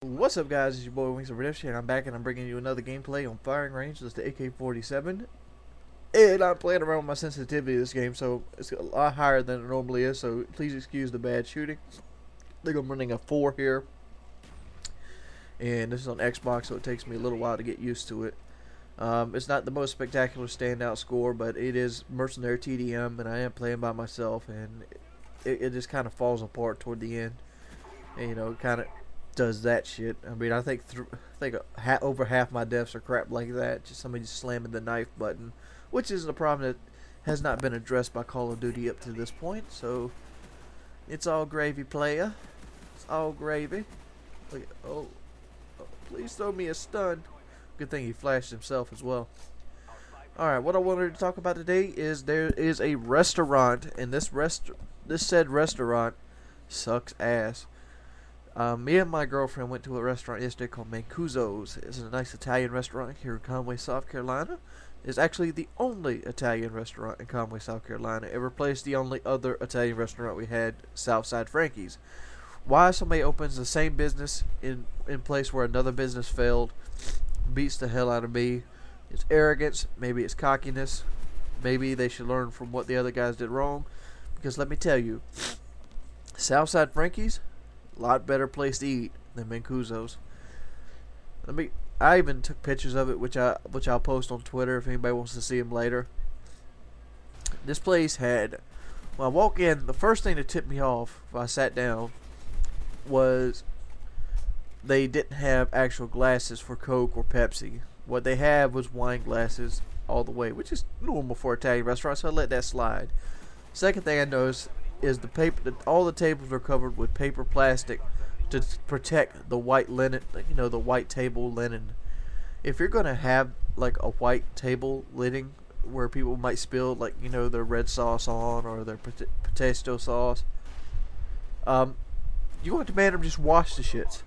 What's up, guys? It's your boy Wings of Redemption, and I'm back, and I'm bringing you another gameplay on firing range. It's the AK-47, and I'm playing around with my sensitivity of this game, so it's a lot higher than it normally is. So please excuse the bad shooting. I think I'm running a 4 here, and this is on Xbox, so it takes me a little while to get used to it. It's not the most spectacular standout score, but it is mercenary TDM, and I am playing by myself, and it just kind of falls apart toward the end, and you know, it kind of does that shit. I mean, I think over half my deaths are crap like that. Just somebody just slamming the knife button, which is a problem that has not been addressed by Call of Duty up to this point. So it's all gravy, player. It's all gravy. Look, oh, please throw me a stun. Good thing he flashed himself as well. Alright, what I wanted to talk about today is there is a restaurant, and this said restaurant sucks ass. Me and my girlfriend went to a restaurant yesterday called Mancuso's. It's a nice Italian restaurant here in Conway, South Carolina. It's actually the only Italian restaurant in Conway, South Carolina. It replaced the only other Italian restaurant we had, Southside Frankie's. Why somebody opens the same business in place where another business failed beats the hell out of me. It's arrogance, maybe it's cockiness, maybe they should learn from what the other guys did wrong. Because let me tell you, Southside Frankie's, a lot better place to eat than Mancuso's. I even took pictures of it, which I'll post on Twitter if anybody wants to see them later. This place had, when I walk in, the first thing that tipped me off when I sat down was they didn't have actual glasses for Coke or Pepsi. What they had was wine glasses all the way, which is normal for Italian restaurants, so I let that slide. Second thing I noticed is the paper. All the tables are covered with paper plastic to protect the white linen, you know, the white table linen. If you're gonna have like a white table linen where people might spill, like, you know, their red sauce on or their pesto sauce, you want to demand them just wash the shits.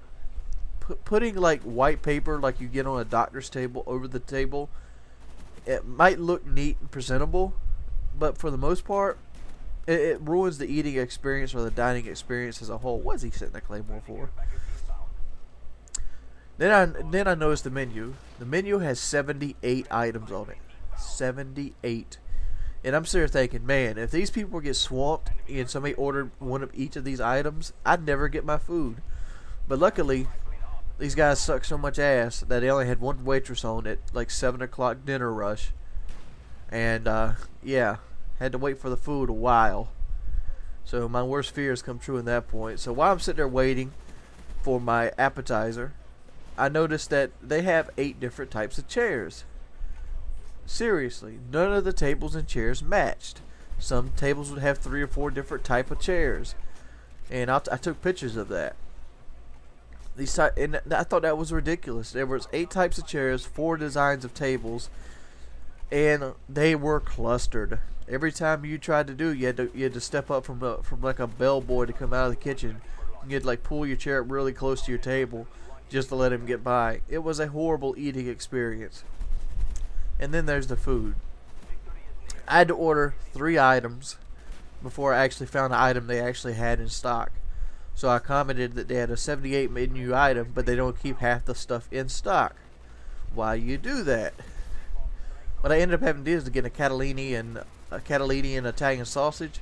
Putting like white paper like you get on a doctor's table over the table, it might look neat and presentable, but for the most part, it ruins the eating experience or the dining experience as a whole. What is he setting that claymore for? Then I noticed the menu. The menu has 78 items on it. 78. And I'm sitting there thinking, man, if these people get swamped and somebody ordered one of each of these items, I'd never get my food. But luckily, these guys suck so much ass that they only had one waitress on at like 7 o'clock dinner rush. And yeah, had to wait for the food a while. So my worst fears come true in that point. So while I'm sitting there waiting for my appetizer, I noticed that they have 8 different types of chairs. Seriously, none of the tables and chairs matched. Some tables would have 3 or 4 different type of chairs, and I took pictures of that. And I thought that was ridiculous. There was 8 types of chairs, 4 designs of tables, and they were clustered. Every time you tried to do, you had to step up from like a bellboy to come out of the kitchen. You had to like pull your chair up really close to your table just to let him get by. It was a horrible eating experience. And then there's the food. I had to order 3 items before I actually found the item they actually had in stock. So I commented that they had a 78 menu item, but they don't keep half the stuff in stock. Why you do that? What I ended up having to do is to get a Catalini and Italian sausage,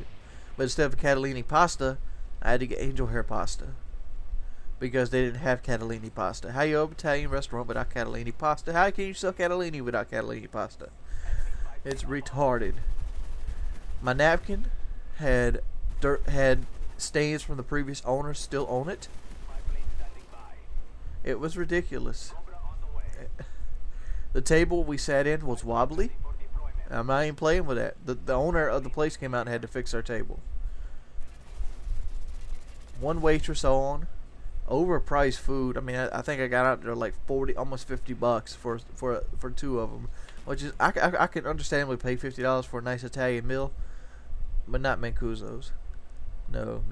but instead of Catalini pasta, I had to get angel hair pasta because they didn't have Catalini pasta. How you open an Italian restaurant without Catalini pasta? How can you sell Catalini without Catalini pasta? It's retarded. My napkin had stains from the previous owner still on it. It was ridiculous. The table we sat in was wobbly. I'm not even playing with that. The owner of the place came out and had to fix our table. One waitress on, overpriced food. I mean, I think I got out there like 40, almost $50 for 2 of them, which is I can understandably pay $50 for a nice Italian meal, but not Mancuso's. No.